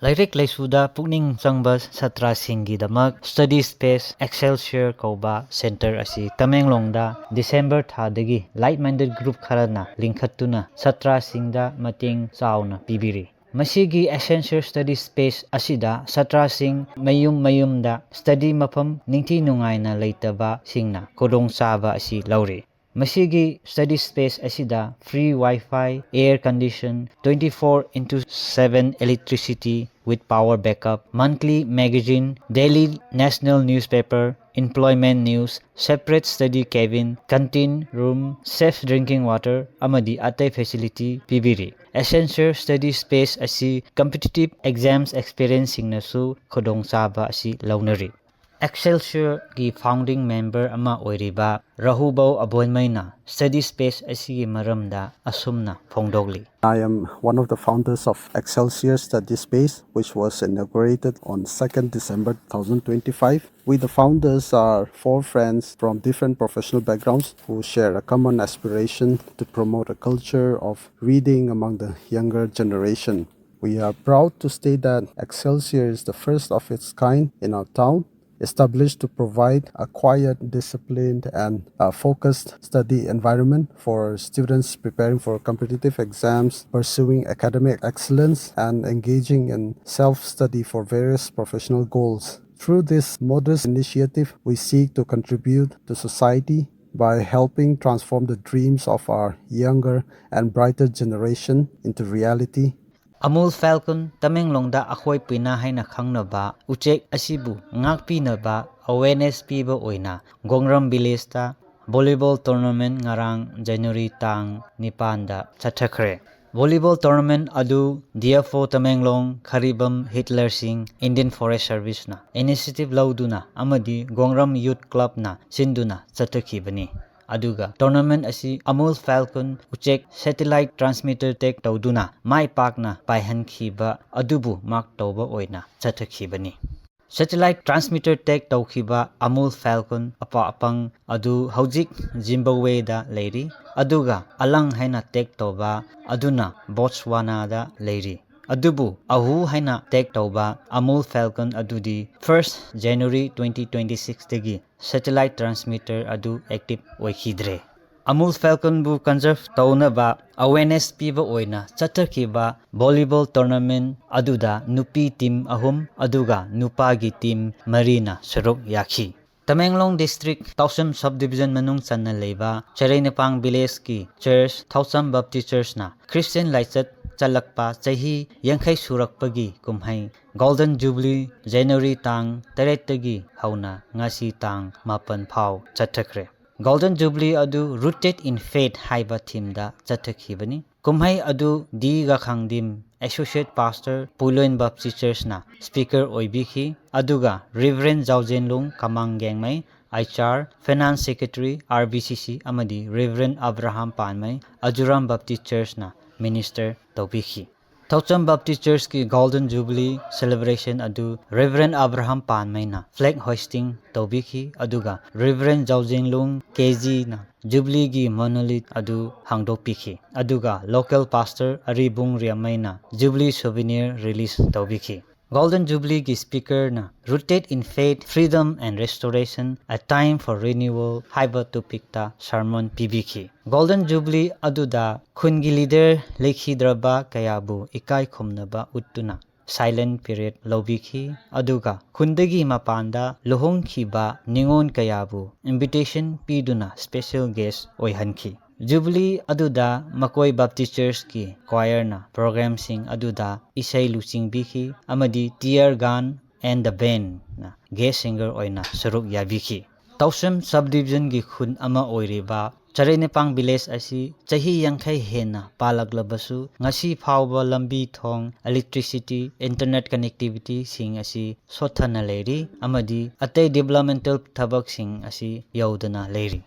Lairik Laisuda Pukning Changba Satrasinggidamak Study Space Excelsior Kauba Center asi Tamenglongda December thadagi like-minded group kharana lingkhattuna satrasingda mating chauna pibiri. Masigi Excelsior Study Space asida satrasing mayumda study mafam ningthi nungaina leitaba singna kodong chaba asi lauri. Masigi study space asida free Wi-Fi, air condition, 24/7 electricity with power backup, monthly magazine, daily national newspaper, employment news, separate study cabin, canteen room, safe drinking water, amadi atay facility pibiri. Excelsior Study Space asi competitive exams experiencing nasu khodong chaba asi launari. Excelsior gi founding member ama oiriba Rahubau Aboymaina Study Space asigi maramda asumna phongdogli. I am one of the founders of Excelsior Study Space, which was inaugurated on 2nd December 2025. We, the founders, are 4 friends from different professional backgrounds who share a common aspiration to promote a culture of reading among the younger generation. We are proud to state that Excelsior is the first of its kind in our town, established to provide a quiet, disciplined, and focused study environment for students preparing for competitive exams, pursuing academic excellence, and engaging in self-study for various professional goals. Through this modest initiative, we seek to contribute to society by helping transform the dreams of our younger and brighter generation into reality. Amul Falcon Tamenglongda akhoi pina haina khangnaba uchek asibu ngakpinaba awareness piba oina Gongram Village ta volleyball tournament ngarang January tang 9 da chathakre. Volleyball tournament adu DFO Tamenglong Kharibam Hitler Singh Indian Forest Service na initiative lauduna amadi Gongram Youth Club na sinduna chathakibani. Aduga tournament asi Amul Falcon uchek satellite transmitter tek tawduna mai pakna paihankhiba adubu mark tawba oina chathakhibani. Satellite transmitter tek tawkhiba Amul Falcon apang adu haujik Zimbabwe da leiri aduga alang haina tek tawba aduna Botswana da leiri. Adubu ahu haina tek tawba Amul Falcon adudi 1st January 2026 tagi satellite transmitter adu active oikhidre. Amul Falcon bu conserve taunaba awareness piba oina chathakhiba volleyball tournament aduda nupi team ahum aduga nupa gi team marina saruk yakhi. Tamenglong District Tausam Subdivision manung channa leiba Charainapang Village ki Church Tausam Baptist Church na Christian Laichat chalakpa chahi yankhai surakpagi kumhai Golden Jubilee January tang 8 tagi hauna ngasi tang 8 phau chathakre. Golden Jubilee adu rooted in faith haiba theme da chathakhibani. Kumhai adu di ga khangdim Associate Pastor Puloin Baptist Church na speaker oibikhi aduga Reverend Jaujenlung Kamanggengmai HR Finance Secretary RBCC amadi Reverend Abraham Panmai Ajuram Baptist Church na minister tawbikhi. Taucham Baptist Church ki Golden Jubilee celebration adu Reverend Abraham Panmai na flag hoisting tawbikhi aduga Reverend Jaujenlung KG na Jubilee gi monolith adu hangdokpikhi aduga local pastor Aribung Riamai na Jubilee souvenir release tawbikhi. Golden Jubilee gi speaker na rooted in faith, freedom and restoration, a time for renewal haiba topikta sermon pibikhi. Golden Jubilee aduda khungi leader lekhidraba kayabu ikai khumnaba uttuna silent period lobikhi aduga khundagi mapanda lohongkhiba ningon kayabu invitation piduna special guest oihankhi. Jubilee aduda Makoi Baptist Church ki choir na program sing aduda isai luchingbihi amadi tear gun and the band na guest singer oina saruk yabikhi. Tausam subdivision gi khun ama oiriba Charainapang Village asi chahi yankhai hena palaglabasu ngasi phawba lambi thong electricity internet connectivity sing asi sothana leiri amadi atay developmental thabak sing asi yaudana leiri.